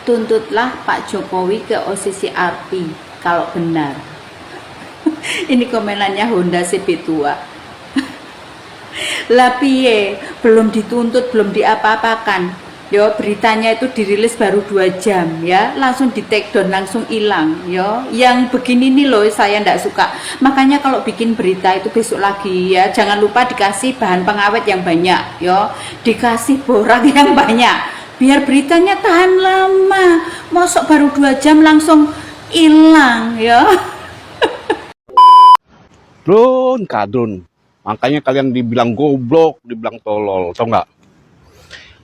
tuntutlah Pak Jokowi ke OCCRP kalau benar. Ini komenannya Honda CB tua. Lah piye, belum dituntut, belum diapa-apakan. Yo, beritanya itu dirilis baru 2 jam ya, langsung di take down, langsung hilang. Yo, yang begini nih loh saya ndak suka. Makanya kalau bikin berita itu besok lagi ya, jangan lupa dikasih bahan pengawet yang banyak. Yo, dikasih borak yang banyak, biar beritanya tahan lama. Mosok baru 2 jam langsung hilang ya. Drun, kadrun. Makanya kalian dibilang goblok, dibilang tolol, tau nggak?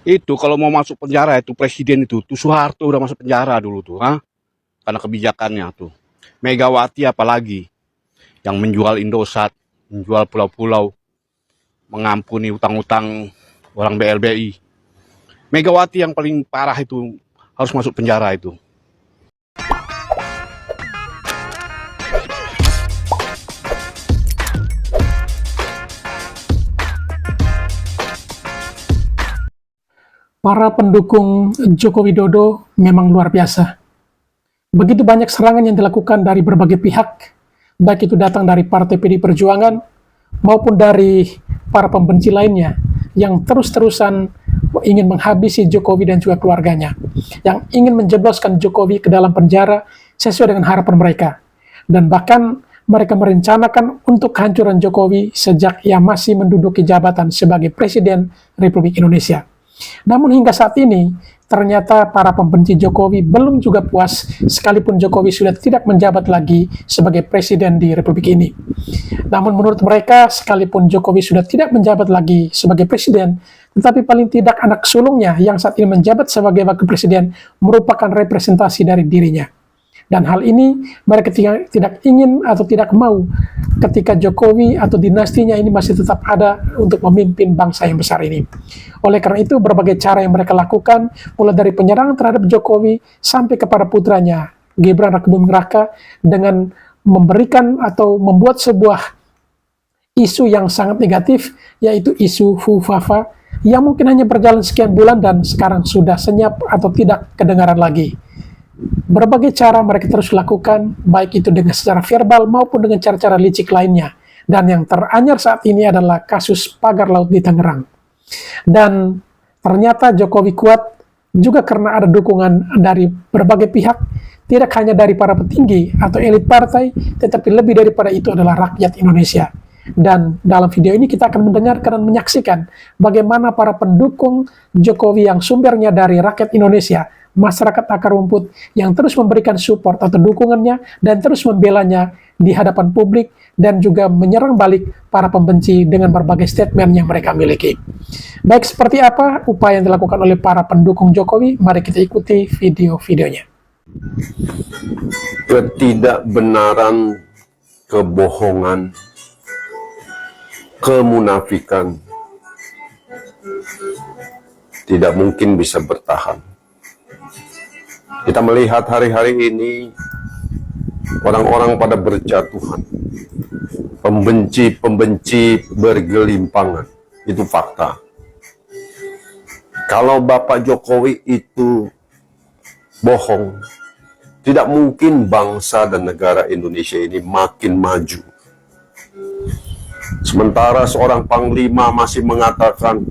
Itu kalau mau masuk penjara itu presiden itu, tuh Soeharto udah masuk penjara dulu tuh, karena kebijakannya tuh. Megawati apalagi yang menjual Indosat, menjual pulau-pulau, mengampuni utang-utang orang BLBI. Megawati yang paling parah itu harus masuk penjara itu. Para pendukung Joko Widodo memang luar biasa. Begitu banyak serangan yang dilakukan dari berbagai pihak, baik itu datang dari Partai PD Perjuangan maupun dari para pembenci lainnya yang terus-terusan ingin menghabisi Jokowi dan juga keluarganya, yang ingin menjebloskan Jokowi ke dalam penjara sesuai dengan harapan mereka. Dan bahkan mereka merencanakan untuk kehancuran Jokowi sejak ia masih menduduki jabatan sebagai Presiden Republik Indonesia. Namun hingga saat ini, ternyata para pembenci Jokowi belum juga puas sekalipun Jokowi sudah tidak menjabat lagi sebagai presiden di Republik ini. Namun menurut mereka, sekalipun Jokowi sudah tidak menjabat lagi sebagai presiden, tetapi paling tidak anak sulungnya yang saat ini menjabat sebagai wakil presiden merupakan representasi dari dirinya. Dan hal ini mereka tidak ingin atau tidak mau ketika Jokowi atau dinastinya ini masih tetap ada untuk memimpin bangsa yang besar ini. Oleh karena itu, berbagai cara yang mereka lakukan, mulai dari penyerangan terhadap Jokowi sampai kepada putranya, Gibran Rakebuming Raka, dengan memberikan atau membuat sebuah isu yang sangat negatif, yaitu isu Fufafa, yang mungkin hanya berjalan sekian bulan dan sekarang sudah senyap atau tidak kedengaran lagi. Berbagai cara mereka terus lakukan, baik itu dengan secara verbal maupun dengan cara-cara licik lainnya. Dan yang teranyar saat ini adalah kasus pagar laut di Tangerang. Dan ternyata Jokowi kuat juga karena ada dukungan dari berbagai pihak, tidak hanya dari para petinggi atau elit partai, tetapi lebih daripada itu adalah rakyat Indonesia. Dan dalam video ini kita akan mendengarkan dan menyaksikan bagaimana para pendukung Jokowi yang sumbernya dari rakyat Indonesia, masyarakat akar rumput yang terus memberikan support atau dukungannya dan terus membelanya di hadapan publik dan juga menyerang balik para pembenci dengan berbagai statement yang mereka miliki. Baik, seperti apa upaya yang dilakukan oleh para pendukung Jokowi? Mari kita ikuti video-videonya. Ketidakbenaran, kebohongan, kemunafikan tidak mungkin bisa bertahan. Kita melihat hari-hari ini orang-orang pada berjatuhan, pembenci-pembenci bergelimpangan. Itu fakta. Kalau Bapak Jokowi itu bohong, tidak mungkin bangsa dan negara Indonesia ini makin maju. Sementara seorang panglima masih mengatakan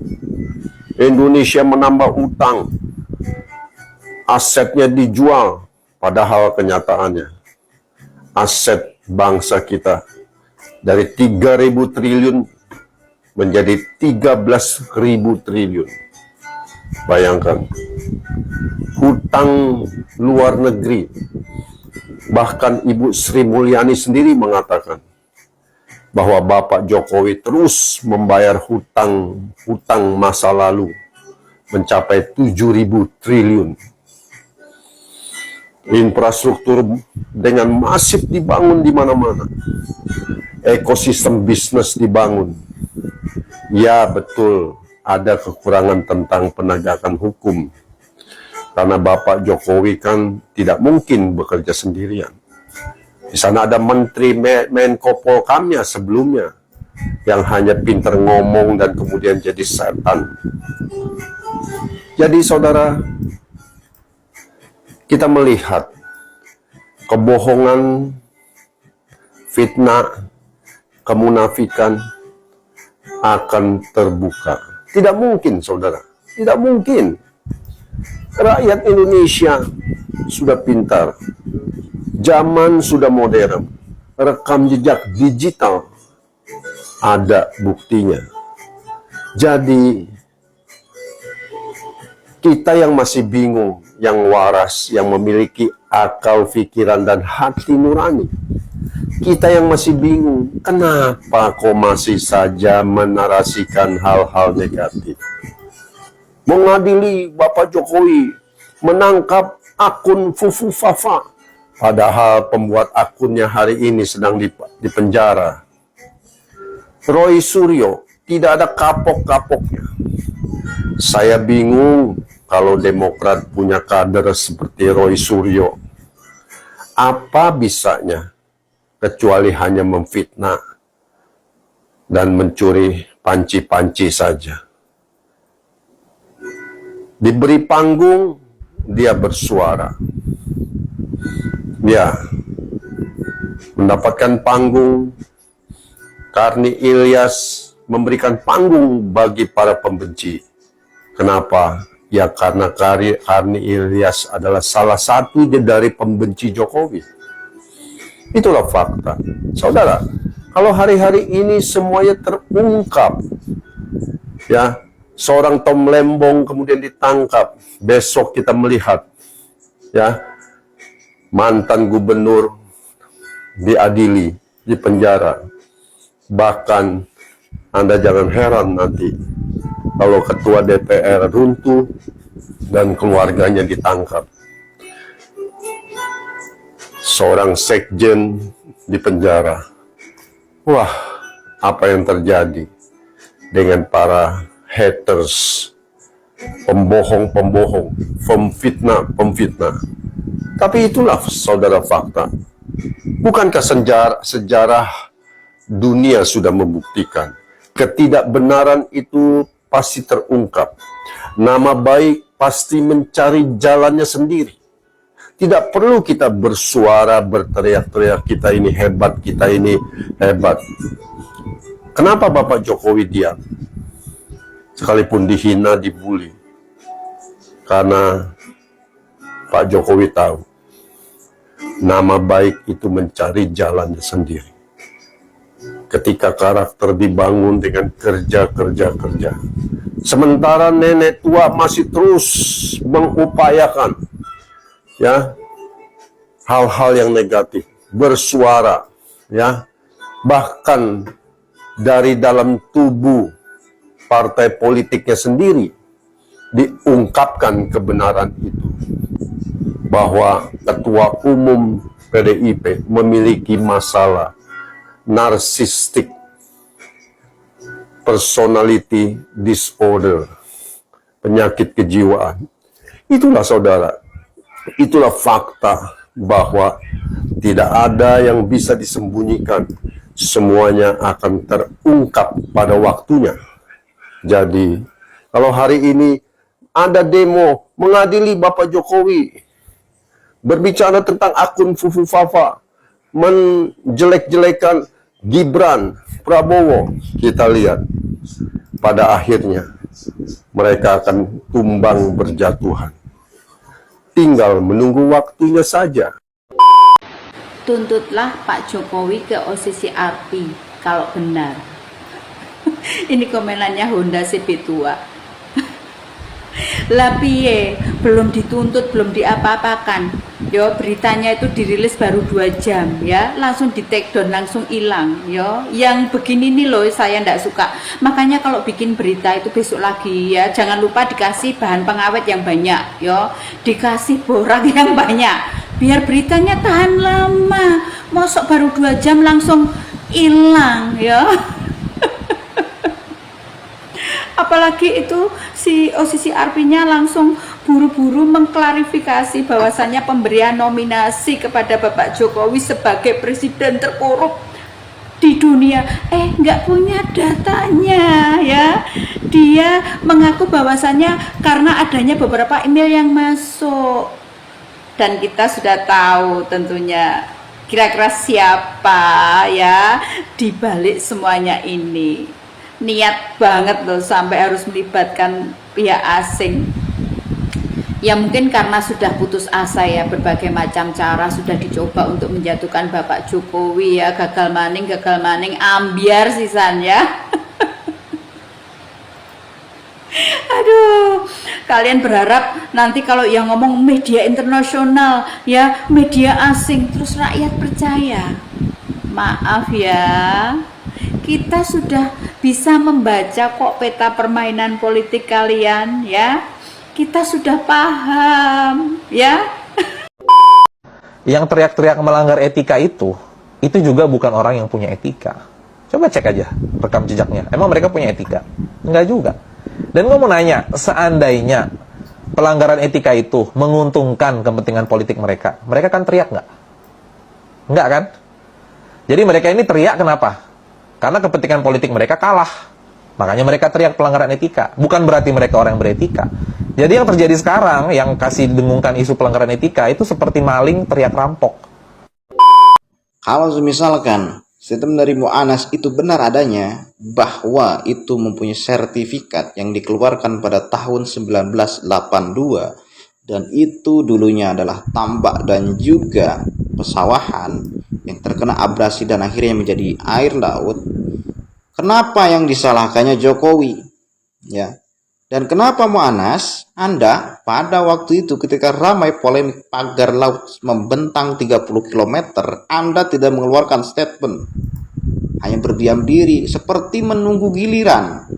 Indonesia menambah utang, asetnya dijual, padahal kenyataannya aset bangsa kita dari 3.000 triliun menjadi 13.000 triliun. Bayangkan, hutang luar negeri, bahkan Ibu Sri Mulyani sendiri mengatakan bahwa Bapak Jokowi terus membayar hutang masa lalu mencapai 7.000 triliun. Infrastruktur dengan masif dibangun di mana-mana. Ekosistem bisnis dibangun. Ya, betul, ada kekurangan tentang penegakan hukum. Karena Bapak Jokowi kan tidak mungkin bekerja sendirian. Di sana ada Menteri Menko Polkamnya sebelumnya yang hanya pintar ngomong dan kemudian jadi setan. Jadi saudara, kita melihat kebohongan, fitnah, kemunafikan akan terbuka. Tidak mungkin, saudara. Tidak mungkin. Rakyat Indonesia sudah pintar. Zaman sudah modern. Rekam jejak digital ada buktinya. Jadi, kita yang masih bingung, yang waras, yang memiliki akal, pikiran, dan hati nurani. Kita yang masih bingung, kenapa kok masih saja menarasikan hal-hal negatif? Mengadili Bapak Jokowi, menangkap akun Fufu Fafa, padahal pembuat akunnya hari ini sedang di penjara. Roy Suryo, tidak ada kapok-kapoknya. Saya bingung kalau Demokrat punya kader seperti Roy Suryo. Apa bisanya kecuali hanya memfitnah dan mencuri panci-panci saja. Diberi panggung, dia bersuara. Ya, mendapatkan panggung, Karni Ilyas memberikan panggung bagi para pembenci. Kenapa? Ya karena Karni Ilyas adalah salah satu dari pembenci Jokowi. Itulah fakta. Saudara, kalau hari-hari ini semuanya terungkap, ya, seorang Tom Lembong kemudian ditangkap, besok kita melihat, ya, mantan gubernur diadili, di penjara. Bahkan Anda jangan heran nanti kalau ketua DPR runtuh dan keluarganya ditangkap. Seorang sekjen di penjara. Wah, apa yang terjadi dengan para haters, pembohong-pembohong, pemfitnah. Tapi itulah, saudara, fakta. Bukankah sejarah dunia sudah membuktikan ketidakbenaran itu pasti terungkap. Nama baik pasti mencari jalannya sendiri. Tidak perlu kita bersuara, berteriak-teriak, kita ini hebat, kita ini hebat. Kenapa Bapak Jokowi diam? Sekalipun dihina, dibully. Karena Pak Jokowi tahu, nama baik itu mencari jalannya sendiri. Ketika karakter dibangun dengan kerja. Sementara nenek tua masih terus mengupayakan, ya, hal-hal yang negatif, bersuara, ya, bahkan dari dalam tubuh partai politiknya sendiri diungkapkan kebenaran itu, bahwa ketua umum PDIP memiliki masalah narsistik, personality disorder, penyakit kejiwaan. Itulah, saudara, itulah fakta bahwa tidak ada yang bisa disembunyikan. Semuanya akan terungkap pada waktunya. Jadi, kalau hari ini ada demo mengadili Bapak Jokowi, berbicara tentang akun Fufu Fafa, menjelek-jelekan Gibran, Prabowo, kita lihat pada akhirnya mereka akan tumbang berjatuhan. Tinggal menunggu waktunya saja. Tuntutlah Pak Jokowi ke OCCRP kalau benar. Ini komenannya Honda CB tua. Lah piye, belum dituntut, belum diapa-apakan. Yo, beritanya itu dirilis baru 2 jam, ya, langsung di take down, langsung hilang. Yo, yang begini nih loh saya ndak suka. Makanya kalau bikin berita itu besok lagi, ya, jangan lupa dikasih bahan pengawet yang banyak, yo, dikasih borak yang banyak, biar beritanya tahan lama. Mosok baru 2 jam langsung hilang, ya. Apalagi itu si OCCRP-nya langsung buru-buru mengklarifikasi bahwasannya pemberian nominasi kepada Bapak Jokowi sebagai presiden terkorup di dunia, nggak punya datanya, ya. Dia mengaku bahwasannya karena adanya beberapa email yang masuk. Dan kita sudah tahu tentunya kira-kira siapa ya di balik semuanya ini. Niat banget loh sampai harus melibatkan pihak asing. Ya mungkin karena sudah putus asa ya, berbagai macam cara sudah dicoba untuk menjatuhkan Bapak Jokowi ya, gagal maning, ambiar sisanya. Aduh, kalian berharap nanti kalau yang ngomong media internasional ya, media asing, terus rakyat percaya. Maaf ya, kita sudah bisa membaca kok peta permainan politik kalian ya. Kita sudah paham ya. Yang teriak-teriak melanggar etika itu juga bukan orang yang punya etika. Coba cek aja rekam jejaknya. Emang mereka punya etika? Enggak juga. Dan gue mau nanya, seandainya pelanggaran etika itu menguntungkan kepentingan politik mereka kan teriak nggak? Enggak kan? Jadi mereka ini teriak kenapa? Karena kepentingan politik mereka kalah. Makanya mereka teriak pelanggaran etika. Bukan berarti mereka orang yang beretika. Jadi yang terjadi sekarang, yang kasih dengungkan isu pelanggaran etika, itu seperti maling teriak rampok. Kalau misalkan statement dari Mu'anas itu benar adanya, bahwa itu mempunyai sertifikat yang dikeluarkan pada tahun 1982, dan itu dulunya adalah tambak dan juga pesawahan yang terkena abrasi dan akhirnya menjadi air laut, kenapa yang disalahkannya Jokowi? Ya. Dan kenapa Mu'anas, Anda pada waktu itu ketika ramai polemik pagar laut membentang 30 km, Anda tidak mengeluarkan statement. Hanya berdiam diri seperti menunggu giliran.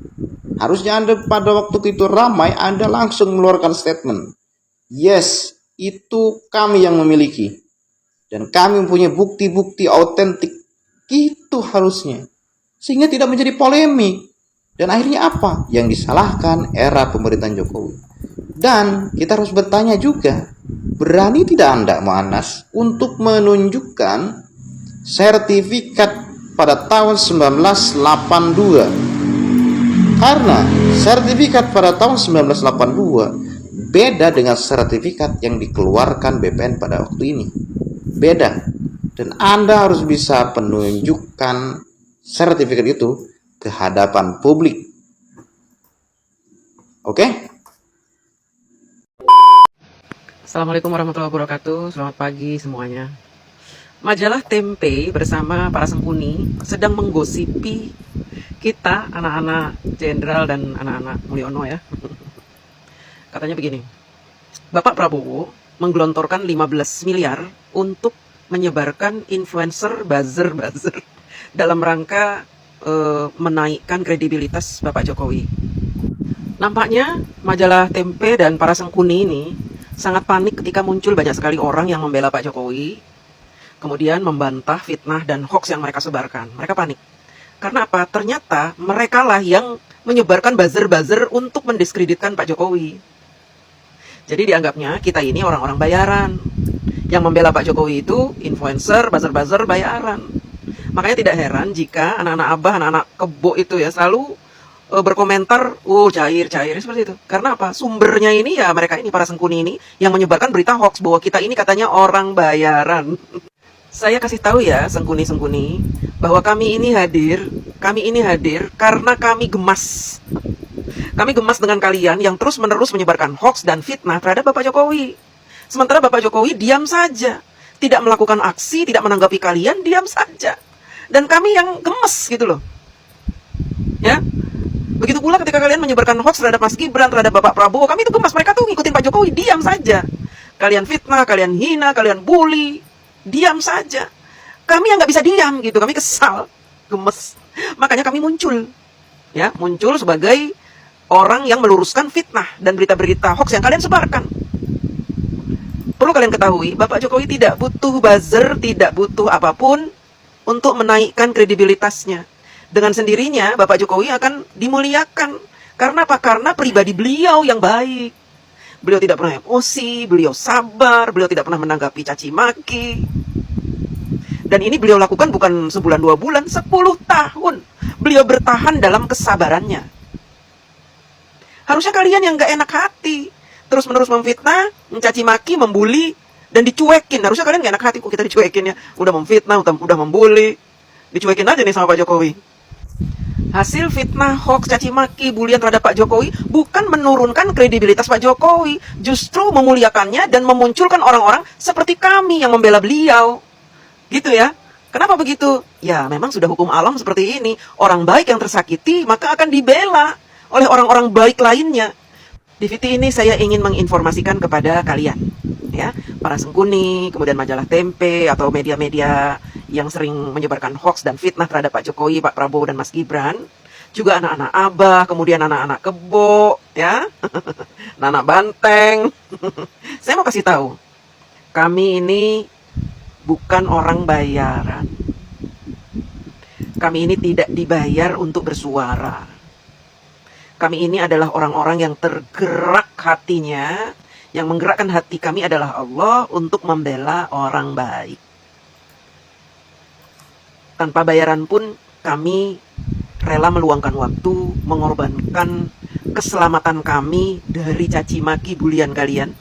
Harusnya Anda pada waktu itu ramai, Anda langsung mengeluarkan statement. Yes, itu kami yang memiliki. Dan kami mempunyai bukti-bukti autentik. Itu harusnya. Sehingga tidak menjadi polemik. Dan akhirnya apa? Yang disalahkan era pemerintahan Jokowi. Dan kita harus bertanya juga, berani tidak Anda, Mu'anas, untuk menunjukkan sertifikat pada tahun 1982? Karena sertifikat pada tahun 1982 beda dengan sertifikat yang dikeluarkan BPN pada waktu ini. Beda. Dan Anda harus bisa menunjukkan sertifikat itu ke hadapan publik. Oke? Assalamualaikum warahmatullahi wabarakatuh. Selamat pagi semuanya. Majalah Tempe bersama para sengkuni sedang menggosipi kita, anak-anak jenderal dan anak-anak Mulyono ya. Katanya begini, Bapak Prabowo menggelontorkan 15 miliar untuk menyebarkan influencer buzzer dalam rangka menaikkan kredibilitas Bapak Jokowi. Nampaknya majalah Tempe dan para sengkuni ini sangat panik ketika muncul banyak sekali orang yang membela Pak Jokowi, kemudian membantah fitnah dan hoax yang mereka sebarkan. Mereka panik. Karena apa? Ternyata mereka lah yang menyebarkan buzzer untuk mendiskreditkan Pak Jokowi. Jadi dianggapnya kita ini orang-orang bayaran. Yang membela Pak Jokowi itu influencer, buzzer bayaran. Makanya tidak heran jika anak-anak abah, anak-anak kebo itu ya selalu berkomentar, cair seperti itu. Karena apa? Sumbernya ini ya mereka ini, para sengkuni ini yang menyebarkan berita hoax bahwa kita ini katanya orang bayaran. Saya kasih tahu ya sengkuni-sengkuni bahwa kami ini hadir karena kami gemas. Kami gemas dengan kalian yang terus-menerus menyebarkan hoax dan fitnah terhadap Bapak Jokowi. Sementara Bapak Jokowi diam saja, tidak melakukan aksi, tidak menanggapi kalian, diam saja. Dan kami yang gemes gitu loh. Ya. Begitu pula ketika kalian menyebarkan hoax terhadap Mas Gibran, terhadap Bapak Prabowo, kami itu gemes. Mereka tuh ngikutin Pak Jokowi, diam saja. Kalian fitnah, kalian hina, kalian bully, diam saja. Kami yang nggak bisa diam gitu, kami kesal, gemes. Makanya kami muncul. Ya, muncul sebagai orang yang meluruskan fitnah dan berita-berita hoax yang kalian sebarkan. Perlu kalian ketahui, Bapak Jokowi tidak butuh buzzer, tidak butuh apapun untuk menaikkan kredibilitasnya. Dengan sendirinya, Bapak Jokowi akan dimuliakan. Karena apa? Karena pribadi beliau yang baik. Beliau tidak pernah emosi, beliau sabar, beliau tidak pernah menanggapi caci maki. Dan ini beliau lakukan bukan sebulan 2 bulan, 10 tahun. Beliau bertahan dalam kesabarannya. Harusnya kalian yang gak enak hati, terus-menerus memfitnah, mencaci maki, membuli, dan dicuekin. Harusnya kalian gak enak hati kok kita dicuekin ya. Udah memfitnah, udah membuli, dicuekin aja nih sama Pak Jokowi. Hasil fitnah, hoax, caci maki, bulian terhadap Pak Jokowi bukan menurunkan kredibilitas Pak Jokowi, justru memuliakannya dan memunculkan orang-orang seperti kami yang membela beliau. Gitu ya. Kenapa begitu? Ya memang sudah hukum alam seperti ini. Orang baik yang tersakiti maka akan dibela oleh orang-orang baik lainnya. Di VT ini saya ingin menginformasikan kepada kalian, ya, para sengkuni, kemudian majalah Tempe atau media-media yang sering menyebarkan hoax dan fitnah terhadap Pak Jokowi, Pak Prabowo dan Mas Gibran, juga anak-anak Abah, kemudian anak-anak Kebo, ya, anak Banteng. Saya mau kasih tahu, kami ini bukan orang bayaran. Kami ini tidak dibayar untuk bersuara. Kami ini adalah orang-orang yang tergerak hatinya, yang menggerakkan hati kami adalah Allah untuk membela orang baik. Tanpa bayaran pun kami rela meluangkan waktu, mengorbankan keselamatan kami dari caci maki bulian kalian.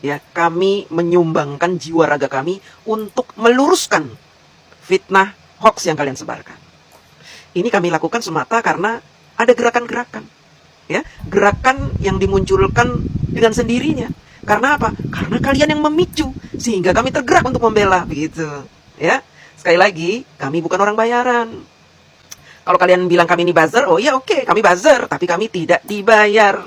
Ya, kami menyumbangkan jiwa raga kami untuk meluruskan fitnah hoax yang kalian sebarkan. Ini kami lakukan semata karena ada gerakan-gerakan, ya, gerakan yang dimunculkan dengan sendirinya. Karena apa? Karena kalian yang memicu, sehingga kami tergerak untuk membela, begitu. Ya, sekali lagi, kami bukan orang bayaran. Kalau kalian bilang kami ini buzzer, oh iya oke, kami buzzer, tapi kami tidak dibayar.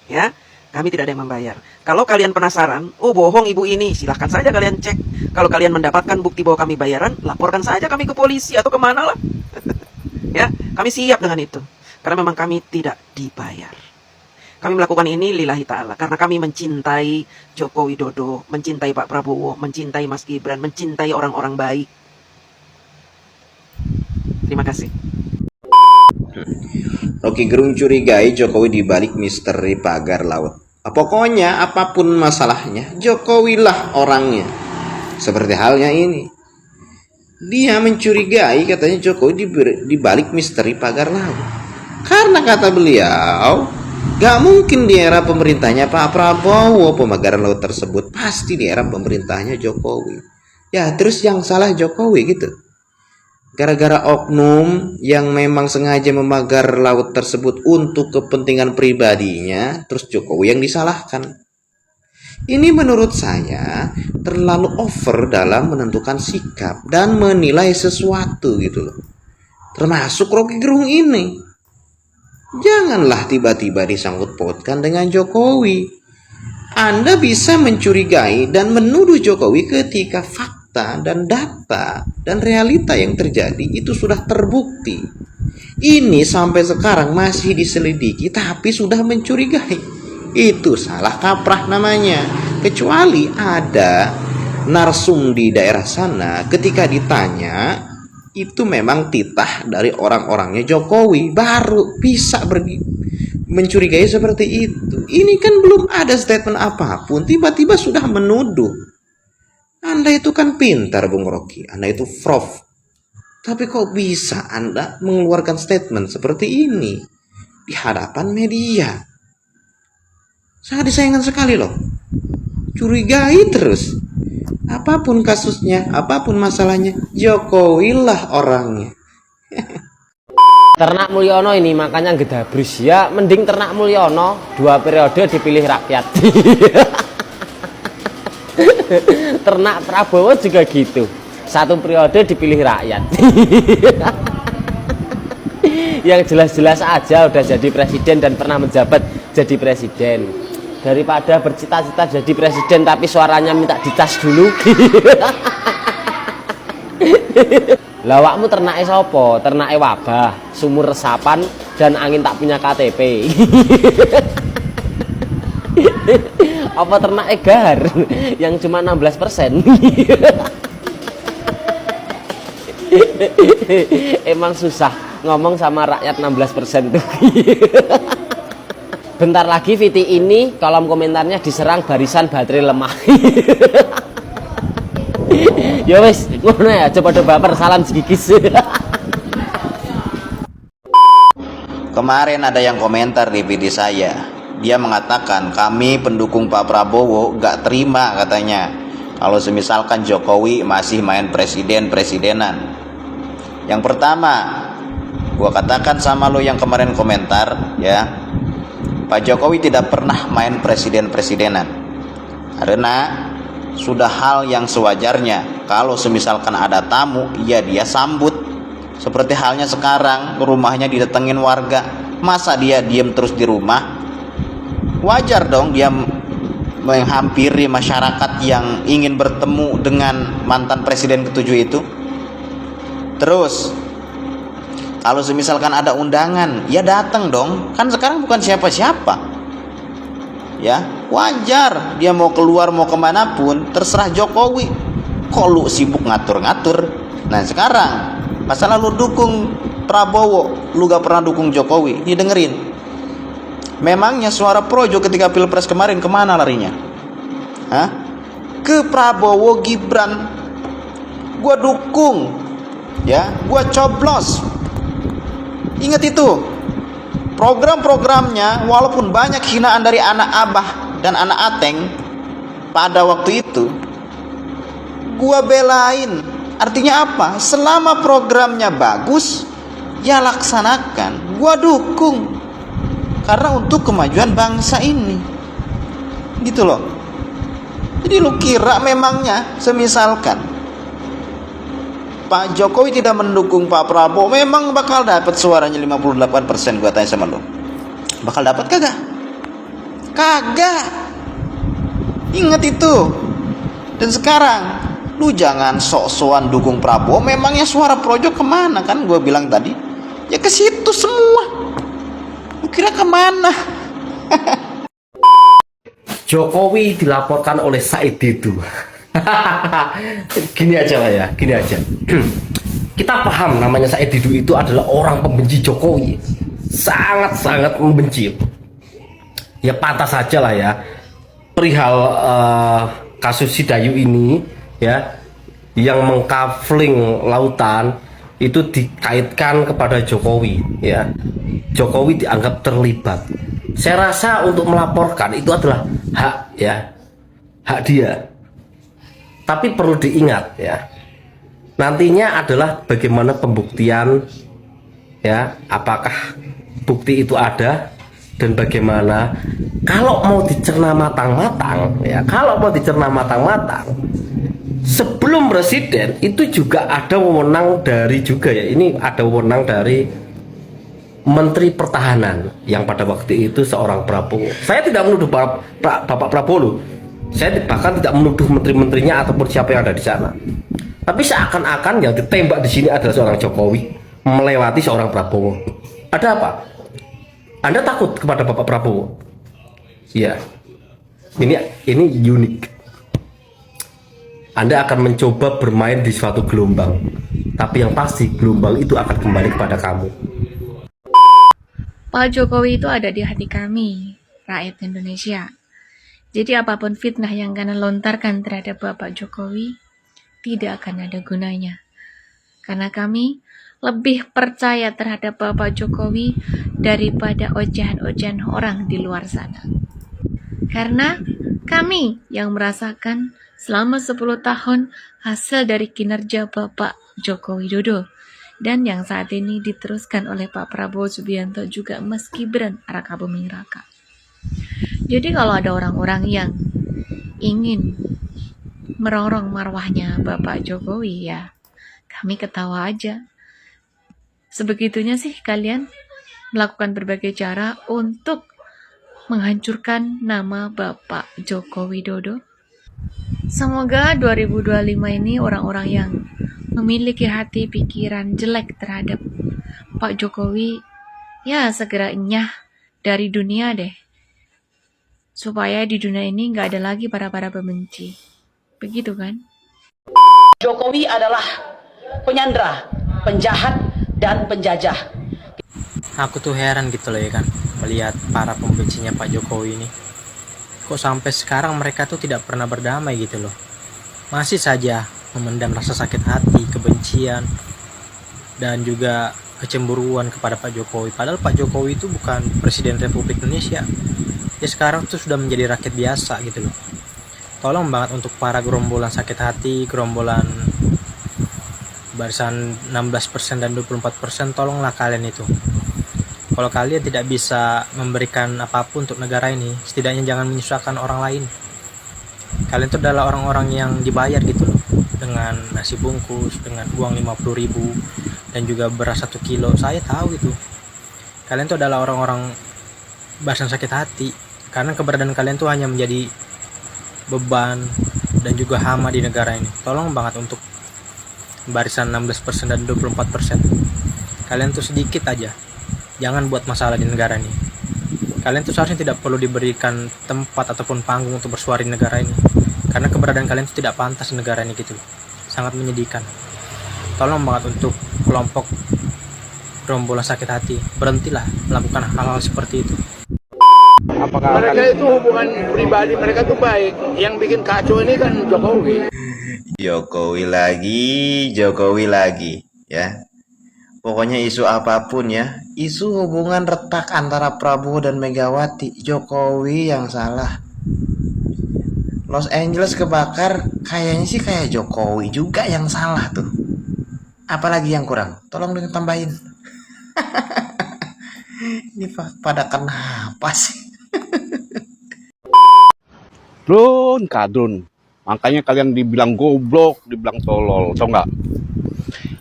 Ya, kami tidak ada yang membayar. Kalau kalian penasaran, oh bohong ibu ini, silahkan saja kalian cek. Kalau kalian mendapatkan bukti bahwa kami bayaran, laporkan saja kami ke polisi atau kemana lah. Ya, kami siap dengan itu. Karena memang kami tidak dibayar. Kami melakukan ini lillahi ta'ala. Karena kami mencintai Joko Widodo, mencintai Pak Prabowo, mencintai Mas Gibran, mencintai orang-orang baik. Terima kasih. Rocky Gerung curigai Jokowi dibalik misteri pagar laut. Pokoknya apapun masalahnya, Jokowi lah orangnya. Seperti halnya ini. Dia mencurigai katanya Jokowi dibalik misteri pagar laut. Karena kata beliau, gak mungkin di era pemerintahnya Pak Prabowo pemagaran laut tersebut, pasti di era pemerintahnya Jokowi. Ya terus yang salah Jokowi gitu. Gara-gara oknum yang memang sengaja memagar laut tersebut untuk kepentingan pribadinya, terus Jokowi yang disalahkan. Ini menurut saya terlalu over dalam menentukan sikap dan menilai sesuatu gitu loh. Termasuk Rocky Gerung ini. Janganlah tiba-tiba disangkut pautkan dengan Jokowi. Anda bisa mencurigai dan menuduh Jokowi ketika fakta dan data dan realita yang terjadi itu sudah terbukti. Ini sampai sekarang masih diselidiki tapi sudah mencurigai. Itu salah kaprah namanya. Kecuali ada narsum di daerah sana ketika ditanya itu memang titah dari orang-orangnya Jokowi, baru bisa mencurigai seperti itu. Ini kan belum ada statement apapun, tiba-tiba sudah menuduh. Anda itu kan pintar Bung Rocky, Anda itu prof. Tapi kok bisa Anda mengeluarkan statement seperti ini di hadapan media? Sangat disayangkan sekali loh. Curigai terus. Apapun kasusnya, apapun masalahnya, Jokowi lah orangnya. Ternak Mulyono ini makanya gedabrus ya, mending Ternak Mulyono 2 periode dipilih rakyat. Ternak Prabowo juga gitu, 1 periode dipilih rakyat. Yang jelas-jelas aja udah jadi presiden dan pernah menjabat jadi presiden, daripada bercita-cita jadi presiden tapi suaranya minta dicas dulu. Lawakmu ternake sopo? Ternake wabah, sumur resapan, dan angin tak punya KTP. Apa ternake gar yang cuma 16%? Emang susah ngomong sama rakyat 16% tuh. Bentar lagi VT ini kolom komentarnya diserang barisan baterai lemah. Ya wes, ngono ya, coba baper, salam segigis. Kemarin ada yang komentar di video saya, dia mengatakan kami pendukung Pak Prabowo gak terima katanya kalau semisalkan Jokowi masih main presiden-presidenan. Yang pertama, gua katakan sama lo yang kemarin komentar ya, Pak Jokowi tidak pernah main presiden-presidenan, karena sudah hal yang sewajarnya kalau semisalkan ada tamu, ya dia sambut. Seperti halnya sekarang rumahnya didatengin warga, masa dia diem terus di rumah? Wajar dong dia menghampiri masyarakat yang ingin bertemu dengan mantan presiden ke-7 itu. Terus kalau semisalkan ada undangan, ya datang dong, kan sekarang bukan siapa-siapa ya. Wajar dia mau keluar mau kemanapun, terserah Jokowi. Kok lu sibuk ngatur-ngatur? Nah sekarang masalah lu dukung Prabowo, lu gak pernah dukung Jokowi. Ini dengerin, memangnya suara Projo ketika Pilpres kemarin kemana larinya? Hah? Ke Prabowo Gibran. Gua dukung ya, gua coblos. Ingat itu, program-programnya walaupun banyak hinaan dari anak Abah dan anak Ateng pada waktu itu, gua belain. Artinya apa? Selama programnya bagus, ya laksanakan, gua dukung, karena untuk kemajuan bangsa ini, gitu loh. Jadi lu kira memangnya semisalkan Pak Jokowi tidak mendukung Pak Prabowo, memang bakal dapat suaranya 58%? Gua tanya sama lu, bakal dapat kagak? Kagak. Ingat itu. Dan sekarang lu jangan sok-sokan dukung Prabowo, memangnya suara Projo kemana? Kan gue bilang tadi, ya ke situ semua. Lu kira kemana? Jokowi dilaporkan oleh Said Didu. Gini aja lah ya, gini aja. Kita paham namanya Said Didu itu adalah orang pembenci Jokowi, sangat-sangat membenci. Ya pantas saja lah ya, perihal kasus si Dayu ini ya, yang mengkafling lautan itu dikaitkan kepada Jokowi ya. Jokowi dianggap terlibat. Saya rasa untuk melaporkan itu adalah hak ya, hak dia. Tapi perlu diingat ya, nantinya adalah bagaimana pembuktian ya, apakah bukti itu ada dan bagaimana. Kalau mau dicerna matang-matang ya, kalau mau dicerna matang-matang, sebelum presiden itu juga ada wewenang dari juga ya, ini ada wewenang dari Menteri Pertahanan yang pada waktu itu seorang Prabowo. Saya tidak menuduh Bapak Prabowo loh. Saya bahkan tidak menuduh menteri-menterinya ataupun siapa yang ada di sana. Tapi seakan-akan yang ditembak di sini adalah seorang Jokowi melewati seorang Prabowo. Ada apa? Anda takut kepada Bapak Prabowo? Ya, ini unik. Anda akan mencoba bermain di suatu gelombang, tapi yang pasti gelombang itu akan kembali kepada kamu. Pak Jokowi itu ada di hati kami, rakyat Indonesia. Jadi apapun fitnah yang kalian lontarkan terhadap Bapak Jokowi tidak akan ada gunanya. Karena kami lebih percaya terhadap Bapak Jokowi daripada ocehan-ocehan orang di luar sana. Karena kami yang merasakan selama 10 tahun hasil dari kinerja Bapak Joko Widodo. Dan yang saat ini diteruskan oleh Pak Prabowo Subianto juga Mas Gibran Raka Buming Raka. Jadi kalau ada orang-orang yang ingin merongrong marwahnya Bapak Jokowi, ya kami ketawa aja. Sebegitunya sih kalian melakukan berbagai cara untuk menghancurkan nama Bapak Joko Widodo. Semoga 2025 ini orang-orang yang memiliki hati pikiran jelek terhadap Pak Jokowi ya segera enyah dari dunia deh, supaya di dunia ini nggak ada lagi para pembenci, begitu kan? Jokowi adalah penyandra, penjahat, dan penjajah. Aku tuh heran gitu loh ya kan, melihat para pembencinya Pak Jokowi ini. Kok sampai sekarang mereka tuh tidak pernah berdamai gitu loh. Masih saja memendam rasa sakit hati, kebencian, dan juga kecemburuan kepada Pak Jokowi. Padahal Pak Jokowi itu bukan Presiden Republik Indonesia. Ya sekarang tuh sudah menjadi rakyat biasa gitu loh. Tolong banget untuk para gerombolan sakit hati, gerombolan barisan 16% dan 24%, tolonglah kalian itu. Kalau kalian tidak bisa memberikan apapun untuk negara ini, setidaknya jangan menyusahkan orang lain. Kalian itu adalah orang-orang yang dibayar gitu loh, dengan nasi bungkus, dengan uang 50.000 dan juga beras 1 kilo. Saya tahu itu. Kalian itu adalah orang-orang barisan sakit hati, karena keberadaan kalian itu hanya menjadi beban dan juga hama di negara ini. Tolong banget untuk barisan 16% dan 24%. Kalian tuh sedikit aja. Jangan buat masalah di negara ini. Kalian tuh seharusnya tidak perlu diberikan tempat ataupun panggung untuk bersuara di negara ini. Karena keberadaan kalian itu tidak pantas di negara ini gitu. Sangat menyedihkan. Tolong banget untuk kelompok gerombolan sakit hati, berhentilah melakukan hal-hal seperti itu. Apakah mereka itu hubungan pribadi mereka tuh baik, yang bikin kacau ini kan Jokowi. Jokowi lagi, ya. Pokoknya isu apapun ya, isu hubungan retak antara Prabowo dan Megawati, Jokowi yang salah. Los Angeles kebakar, kayaknya sih kayak Jokowi juga yang salah tuh. Apalagi yang kurang? Tolong dong tambahin. Ini pada kenapa sih? Kadrun. Makanya kalian dibilang goblok, dibilang tolol, tau nggak?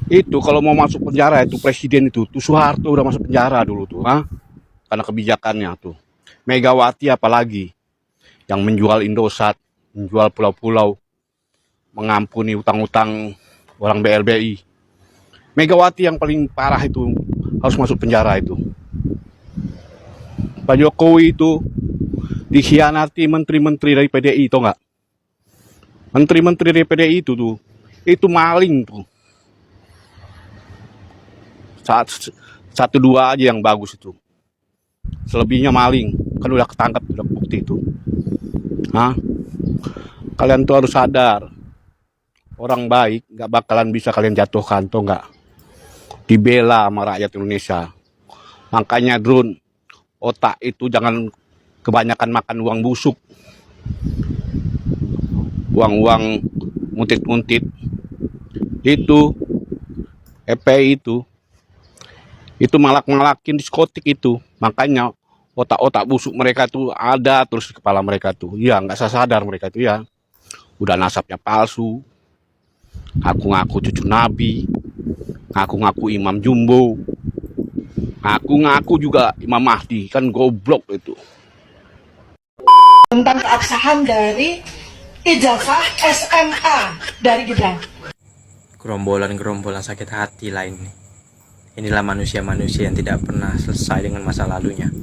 Itu kalau mau masuk penjara itu presiden itu, tuh Soeharto udah masuk penjara dulu tuh, karena kebijakannya tuh. Megawati apalagi yang menjual Indosat, menjual pulau-pulau, mengampuni utang-utang orang BLBI. Megawati yang paling parah itu harus masuk penjara itu. Pak Jokowi itu dikhianati menteri-menteri dari PDI, tau nggak? Menteri-menteri dari PDI itu maling tuh. Satu dua aja yang bagus itu. Selebihnya maling, kan udah ketangkap, udah bukti itu. Kalian tuh harus sadar, orang baik nggak bakalan bisa kalian jatuhkan, tau nggak? Dibela sama rakyat Indonesia. Makanya Drun, otak itu jangan kebanyakan makan uang busuk, uang muntit-muntit. Itu FPI itu malak-malakin diskotik itu. Makanya otak-otak busuk mereka tuh ada terus di kepala mereka tuh. Ya nggak sadar mereka tuh ya. Udah nasabnya palsu, ngaku-ngaku cucu Nabi, ngaku-ngaku Imam Jumbo, ngaku-ngaku juga Imam Mahdi, kan goblok itu. Tentang keabsahan dari ijazah SMA dari Gibran. Gerombolan-gerombolan sakit hati lain nih. Inilah manusia-manusia yang tidak pernah selesai dengan masa lalunya.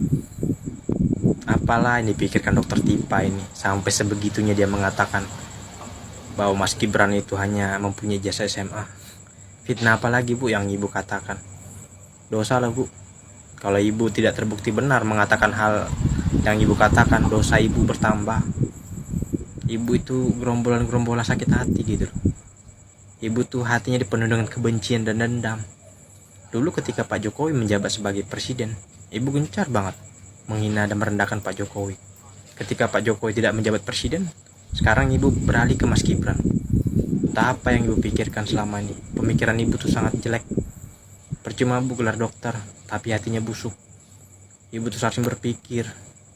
Apalah yang dipikirkan dokter Tipa ini, sampai sebegitunya dia mengatakan bahwa Mas Gibran itu hanya mempunyai ijazah SMA. Fitnah apa lagi Bu yang ibu katakan? Dosa lah Bu. Kalau ibu tidak terbukti benar mengatakan hal yang ibu katakan, dosa ibu bertambah. Ibu itu gerombolan-gerombolan sakit hati gitu loh. Ibu tuh hatinya dipenuhi dengan kebencian dan dendam. Dulu ketika Pak Jokowi menjabat sebagai presiden, ibu gencar banget menghina dan merendahkan Pak Jokowi. Ketika Pak Jokowi tidak menjabat presiden, sekarang ibu beralih ke Mas Gibran. Entah apa yang ibu pikirkan selama ini. Pemikiran ibu tuh sangat jelek. Percuma Bu gelar dokter, tapi hatinya busuk. Ibu tuh seharusnya berpikir,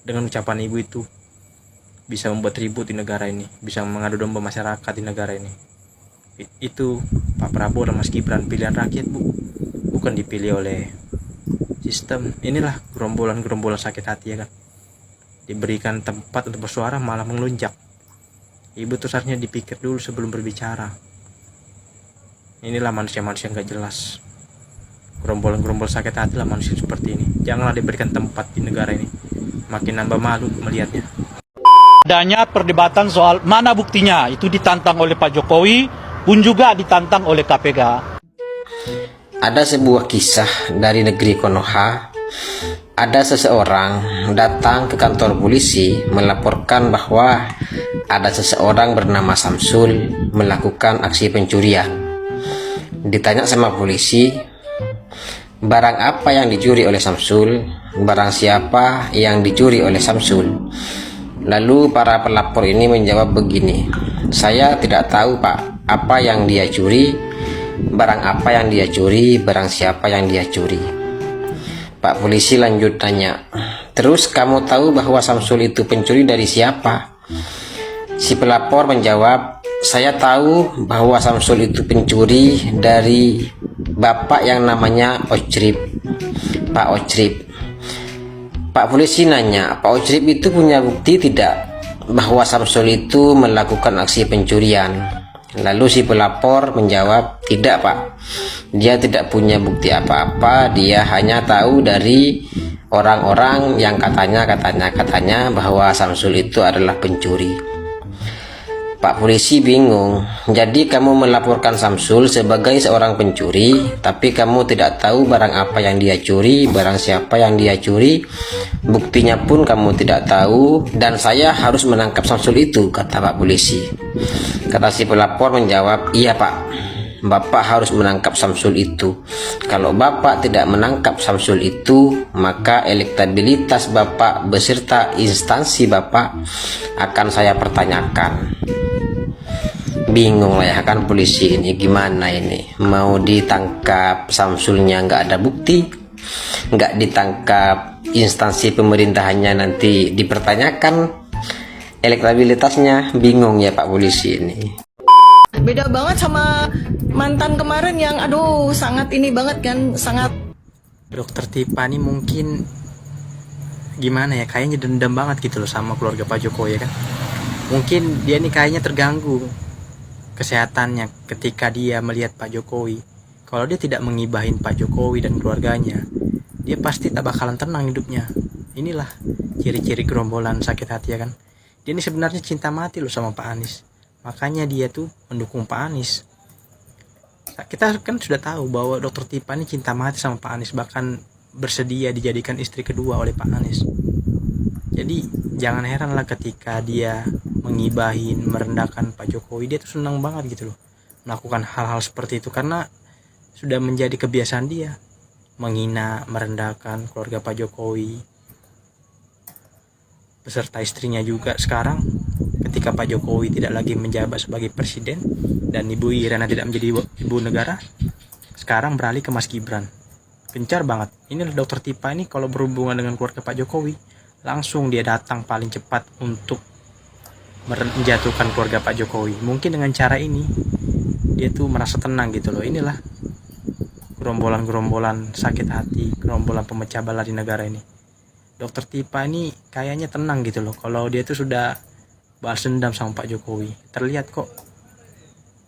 dengan ucapan ibu itu bisa membuat ribut di negara ini, bisa mengadu domba masyarakat di negara ini. Itu Pak Prabowo dan Mas Gibran pilihan rakyat Bu, bukan dipilih oleh sistem. Inilah gerombolan-gerombolan sakit hati ya kan. Diberikan tempat untuk bersuara malah melunjak. Ibu tuh seharusnya dipikir dulu sebelum berbicara. Inilah manusia-manusia yang gak jelas. Gerombolan-gerombolan sakit hati lah manusia seperti ini. Janganlah diberikan tempat di negara ini. Makin nambah malu melihatnya. Adanya perdebatan soal mana buktinya itu ditantang oleh Pak Jokowi pun juga ditantang oleh KPK. Ada sebuah kisah dari negeri Konoha. Ada seseorang datang ke kantor polisi melaporkan bahwa ada seseorang bernama Samsul melakukan aksi pencurian. Ditanya sama polisi, barang apa yang dicuri oleh Samsul, barang siapa yang dicuri oleh Samsul. Lalu para pelapor ini menjawab begini, saya tidak tahu Pak, apa yang dia curi, barang apa yang dia curi, barang siapa yang dia curi. Pak polisi lanjut tanya, terus kamu tahu bahwa Samsul itu pencuri dari siapa? Si pelapor menjawab, saya tahu bahwa Samsul itu pencuri dari bapak yang namanya Ocrip, Pak Ocrip. Pak polisi nanya, Pak Ocrip itu punya bukti tidak bahwa Samsul itu melakukan aksi pencurian? Lalu si pelapor menjawab, tidak Pak, dia tidak punya bukti apa-apa, dia hanya tahu dari orang-orang yang katanya bahwa Samsul itu adalah pencuri. Pak polisi bingung, jadi kamu melaporkan Samsul sebagai seorang pencuri, tapi kamu tidak tahu barang apa yang dia curi, barang siapa yang dia curi, buktinya pun kamu tidak tahu, dan saya harus menangkap Samsul itu, kata Pak polisi. Kata si pelapor menjawab, iya Pak, Bapak harus menangkap Samsul itu. Kalau Bapak tidak menangkap Samsul itu, maka elektabilitas Bapak beserta instansi Bapak akan saya pertanyakan. Bingung lah ya kan polisi ini, gimana ini, mau ditangkap Samsulnya nggak ada bukti, nggak ditangkap instansi pemerintahannya nanti dipertanyakan elektabilitasnya. Bingung ya Pak polisi ini. Beda banget sama mantan kemarin yang aduh sangat ini banget kan, sangat. Dokter Tipa nih mungkin gimana ya, kayaknya dendam banget gitu loh sama keluarga Pak Jokowi ya kan. Mungkin dia nih kayaknya terganggu kesehatannya ketika dia melihat Pak Jokowi. Kalau dia tidak mengibahin Pak Jokowi dan keluarganya, dia pasti tak bakalan tenang hidupnya. Inilah ciri-ciri gerombolan sakit hati ya kan. Dia ini sebenarnya cinta mati loh sama Pak Anies, makanya dia tuh mendukung Pak Anies. Kita kan sudah tahu bahwa Dokter Tipa ini cinta mati sama Pak Anies, bahkan bersedia dijadikan istri kedua oleh Pak Anies. Jadi jangan heran lah ketika dia mengibahin, merendahkan Pak Jokowi. Dia tuh senang banget gitu loh melakukan hal-hal seperti itu, karena sudah menjadi kebiasaan dia menghina, merendahkan keluarga Pak Jokowi beserta istrinya juga. Sekarang ketika Pak Jokowi tidak lagi menjabat sebagai presiden dan Ibu Irina tidak menjadi ibu negara, sekarang beralih ke Mas Gibran. Gencar banget. Ini Dokter Tipa ini kalau berhubungan dengan keluarga Pak Jokowi, langsung dia datang paling cepat untuk menjatuhkan keluarga Pak Jokowi. Mungkin dengan cara ini dia tuh merasa tenang gitu loh. Inilah gerombolan-gerombolan sakit hati, gerombolan pemecah belah di negara ini. Dokter Tipa ini kayaknya tenang gitu loh kalau dia tuh sudah balas dendam sama Pak Jokowi. Terlihat kok.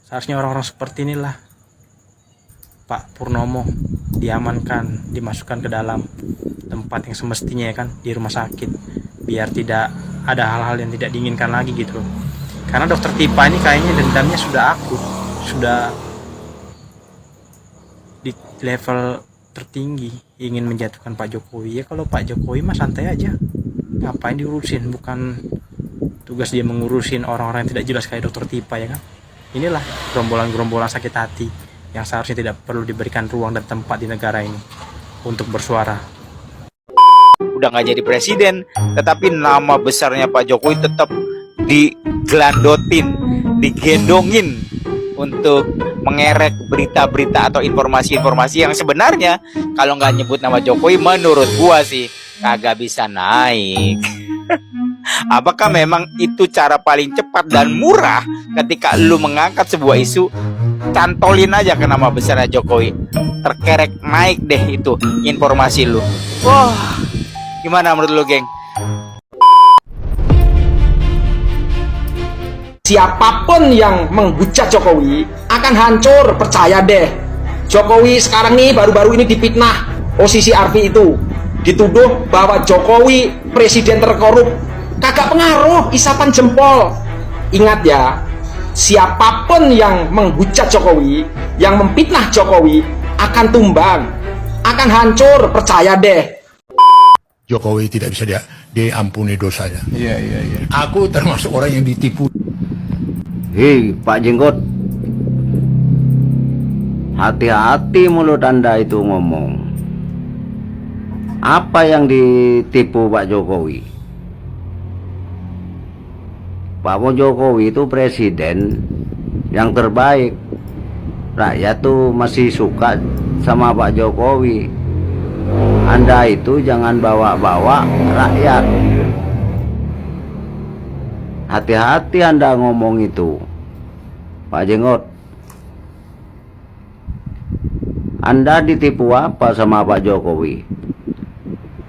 Seharusnya orang-orang seperti inilah Pak Purnomo diamankan, dimasukkan ke dalam tempat yang semestinya ya kan, di rumah sakit, biar tidak ada hal-hal yang tidak diinginkan lagi gitu loh. Karena Dokter Tipa ini kayaknya dendamnya sudah akut, sudah di level tertinggi, ingin menjatuhkan Pak Jokowi. Ya kalau Pak Jokowi mah santai aja, ngapain diurusin, bukan tugas dia mengurusin orang-orang yang tidak jelas kayak Dokter Tipa ya kan. Inilah gerombolan-gerombolan sakit hati yang seharusnya tidak perlu diberikan ruang dan tempat di negara ini untuk bersuara. Udah nggak jadi presiden, tetapi nama besarnya Pak Jokowi tetap digelandotin, digendongin untuk mengerek berita-berita atau informasi-informasi yang sebenarnya kalau nggak nyebut nama Jokowi menurut gua sih kagak bisa naik. Apakah memang itu cara paling cepat dan murah ketika lu mengangkat sebuah isu, cantolin aja ke nama besarnya Jokowi, terkerek naik deh itu informasi lu. Wah, gimana menurut lu, geng? Siapapun yang menghujat Jokowi akan hancur, percaya deh. Jokowi sekarang nih baru-baru ini dipitnah posisi Arfi itu, dituduh bahwa Jokowi presiden terkorup. Kagak pengaruh isapan jempol. Ingat ya, siapapun yang menghujat Jokowi, yang memfitnah Jokowi akan tumbang, akan hancur, percaya deh. Jokowi tidak bisa diampuni dosanya. Iya. Aku termasuk orang yang ditipu. Hei, Pak Jenggot. Hati-hati mulut Anda itu ngomong. Apa yang ditipu Pak Jokowi? Pak Jokowi itu presiden yang terbaik. Rakyat tuh masih suka sama Pak Jokowi. Anda itu jangan bawa-bawa rakyat. Hati-hati Anda ngomong itu, Pak Jenggot. Anda ditipu apa sama Pak Jokowi?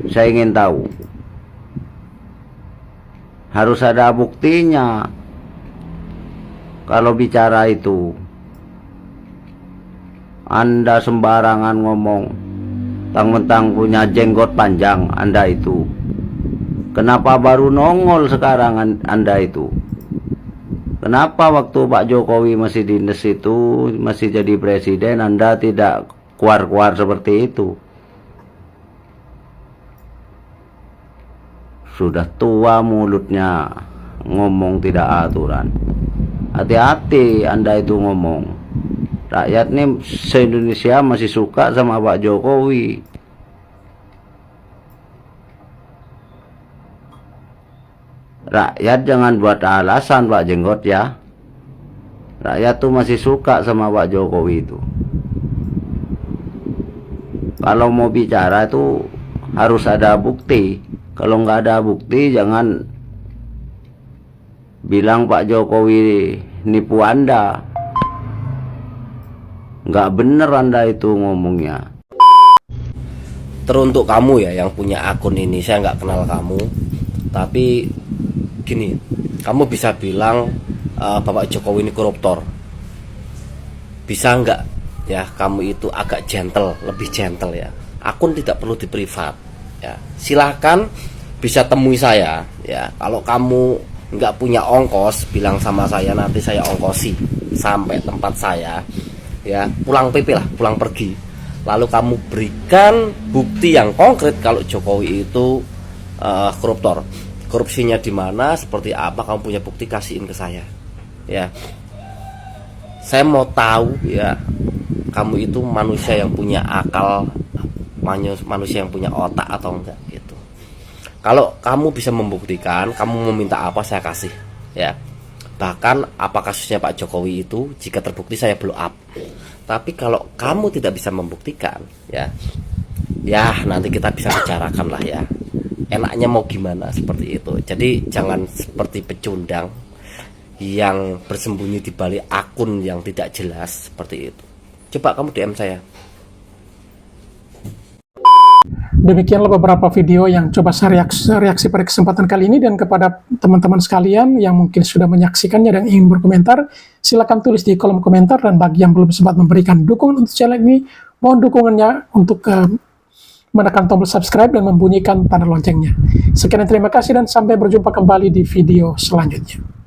Saya ingin tahu. Harus ada buktinya. Kalau bicara itu, Anda sembarangan ngomong, mentang-mentang punya jenggot panjang Anda itu. Kenapa baru nongol sekarang Anda itu? Kenapa waktu Pak Jokowi masih dinas itu, masih jadi presiden, Anda tidak keluar-keluar seperti itu? Sudah tua mulutnya, ngomong tidak aturan. Hati-hati Anda itu ngomong. Rakyat nih se-Indonesia masih suka sama Pak Jokowi. Rakyat jangan buat alasan Pak Jenggot ya. Rakyat tuh masih suka sama Pak Jokowi itu. Kalau mau bicara itu harus ada bukti. Kalau nggak ada bukti jangan bilang Pak Jokowi nipu Anda. Nggak bener Anda itu ngomongnya. Teruntuk kamu ya yang punya akun ini, saya nggak kenal kamu, tapi gini, kamu bisa bilang Bapak Jokowi ini koruptor. Bisa nggak ya kamu itu agak gentle, lebih gentle ya. Akun tidak perlu di privat ya. Silahkan bisa temui saya ya. Kalau kamu nggak punya ongkos, bilang sama saya, nanti saya ongkosi sampai tempat saya ya, pulang PP lah, pulang pergi. Lalu kamu berikan bukti yang konkret kalau Jokowi itu koruptor. Korupsinya di mana, seperti apa, kamu punya bukti, kasihin ke saya ya. Saya mau tahu ya, kamu itu manusia yang punya akal, manusia yang punya otak atau enggak gitu. Kalau kamu bisa membuktikan, kamu meminta apa saya kasih ya. Bahkan apa kasusnya Pak Jokowi itu, jika terbukti saya blow up. Tapi kalau kamu tidak bisa membuktikan ya, ya nanti kita bisa bicarakan lah ya. Enaknya mau gimana seperti itu. Jadi jangan seperti pecundang yang bersembunyi di balik akun yang tidak jelas seperti itu. Coba kamu DM saya. Demikianlah beberapa video yang coba saya reaksi pada kesempatan kali ini, dan kepada teman-teman sekalian yang mungkin sudah menyaksikannya dan ingin berkomentar, silakan tulis di kolom komentar, dan bagi yang belum sempat memberikan dukungan untuk channel ini, mohon dukungannya untuk menekan tombol subscribe dan membunyikan tanda loncengnya. Sekian dan terima kasih, dan sampai berjumpa kembali di video selanjutnya.